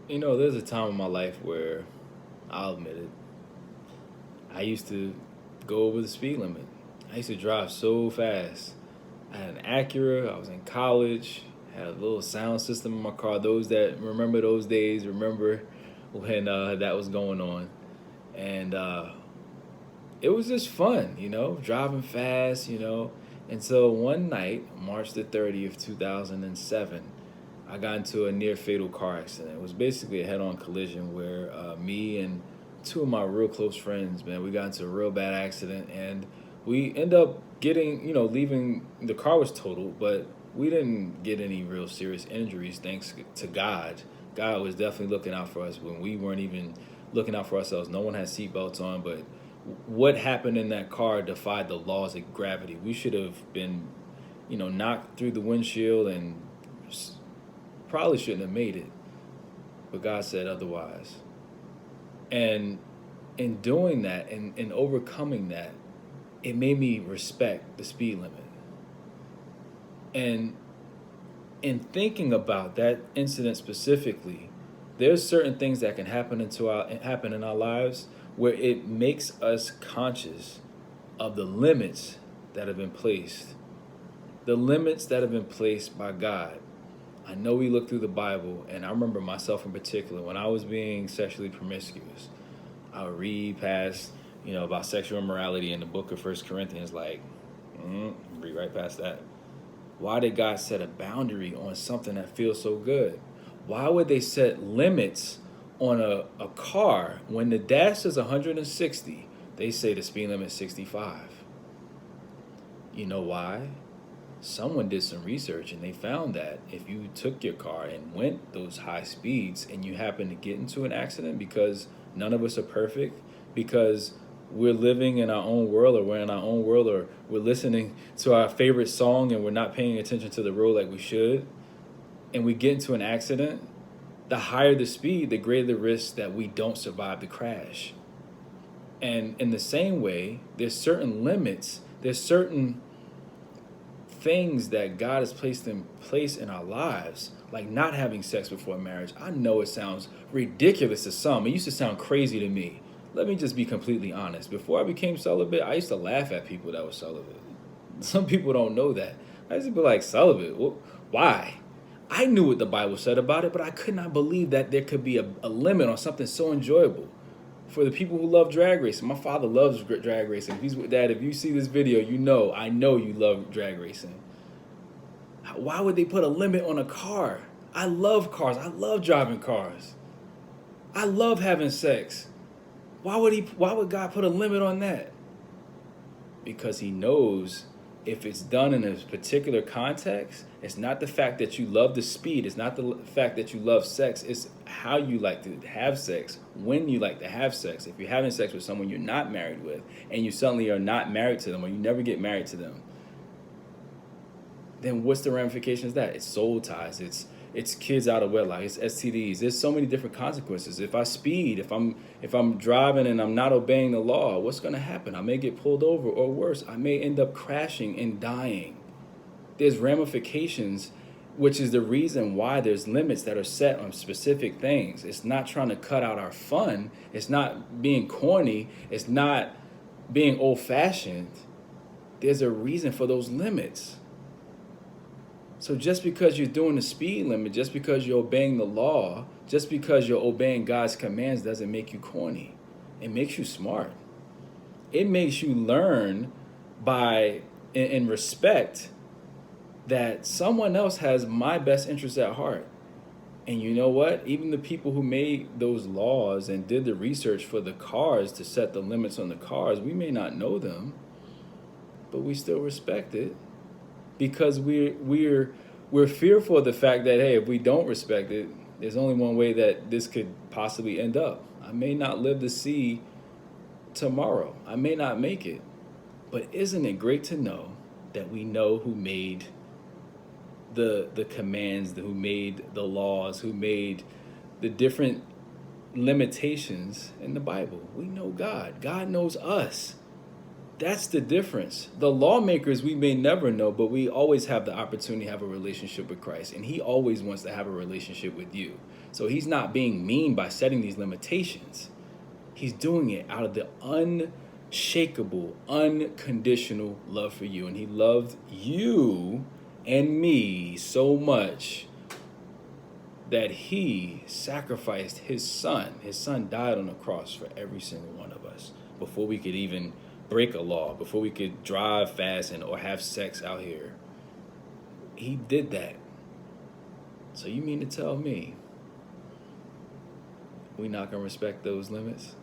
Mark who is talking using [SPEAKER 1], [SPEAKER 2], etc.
[SPEAKER 1] There's a time in my life where I'll admit it. I used to go over the speed limit. I used to drive so fast. I had an Acura. I was in college. Had a little sound system in my car. Those that remember those days remember when that was going on, and it was just fun, driving fast, And so one night, March the 30th, 2007, I got into a near fatal car accident. It was basically a head on collision where me and two of my real close friends, man, we got into a real bad accident and we end up getting, leaving. The car was totaled, but we didn't get any real serious injuries thanks to God. God was definitely looking out for us when we weren't even looking out for ourselves. No one had seatbelts on, but what happened in that car defied the laws of gravity. We should have been, knocked through the windshield and probably shouldn't have made it, but God said otherwise. And in doing that and in overcoming that, it made me respect the speed limit. And in thinking about that incident specifically, there's certain things that can happen in our lives where it makes us conscious of the limits that have been placed. The limits that have been placed by God. I know we look through the Bible, and I remember myself in particular, when I was being sexually promiscuous, I would read past, about sexual immorality in the book of First Corinthians, read right past that. Why did God set a boundary on something that feels so good? Why would they set limits on a car when the dash is 160? They say the speed limit is 65. You know why? Someone did some research and they found that if you took your car and went those high speeds and you happen to get into an accident, because none of us are perfect, because we're living in our own world, or we're in our own world, or we're listening to our favorite song and we're not paying attention to the road like we should, and we get into an accident, the higher the speed, the greater the risk that we don't survive the crash. And in the same way, there's certain limits, there's certain things that God has placed in place in our lives, like not having sex before marriage. I know it sounds ridiculous to some. It used to sound crazy to me. Let me just be completely honest. Before I became celibate, I used to laugh at people that were celibate. Some people don't know that. I used to be like, celibate? Why? I knew what the Bible said about it, but I could not believe that there could be a limit on something so enjoyable. For the people who love drag racing, my father loves drag racing. Dad, if you see this video, I know you love drag racing. Why would they put a limit on a car? I love cars. I love driving cars. I love having sex. Why would God put a limit on that? Because he knows if it's done in a particular context, it's not the fact that you love the speed, it's not the fact that you love sex, it's how you like to have sex, when you like to have sex. If you're having sex with someone you're not married with, and you suddenly are not married to them, or you never get married to them, then what's the ramifications of that? It's soul ties, it's kids out of wedlock, it's STDs. There's so many different consequences. If I speed, if I'm driving and I'm not obeying the law, what's going to happen? I may get pulled over, or worse, I may end up crashing and dying. There's ramifications, which is the reason why there's limits that are set on specific things. It's not trying to cut out our fun. It's not being corny. It's not being old-fashioned. There's a reason for those limits. So just because you're doing the speed limit, just because you're obeying the law, just because you're obeying God's commands doesn't make you corny. It makes you smart. It makes you learn and respect that someone else has my best interest at heart. And you know what? Even the people who made those laws and did the research for the cars to set the limits on the cars, we may not know them, but we still respect it. Because we're fearful of the fact that, hey, if we don't respect it, there's only one way that this could possibly end up. I may not live to see tomorrow. I may not make it. But isn't it great to know that we know who made the commands, who made the laws, who made the different limitations in the Bible? We know God. God knows us. That's the difference. The lawmakers we may never know, but we always have the opportunity to have a relationship with Christ. And he always wants to have a relationship with you. So he's not being mean by setting these limitations. He's doing it out of the unshakable, unconditional love for you. And he loved you and me so much that he sacrificed his son. His son died on the cross for every single one of us before we could even break a law, before we could drive fast or have sex out here. He did that. So you mean to tell me we not gonna respect those limits?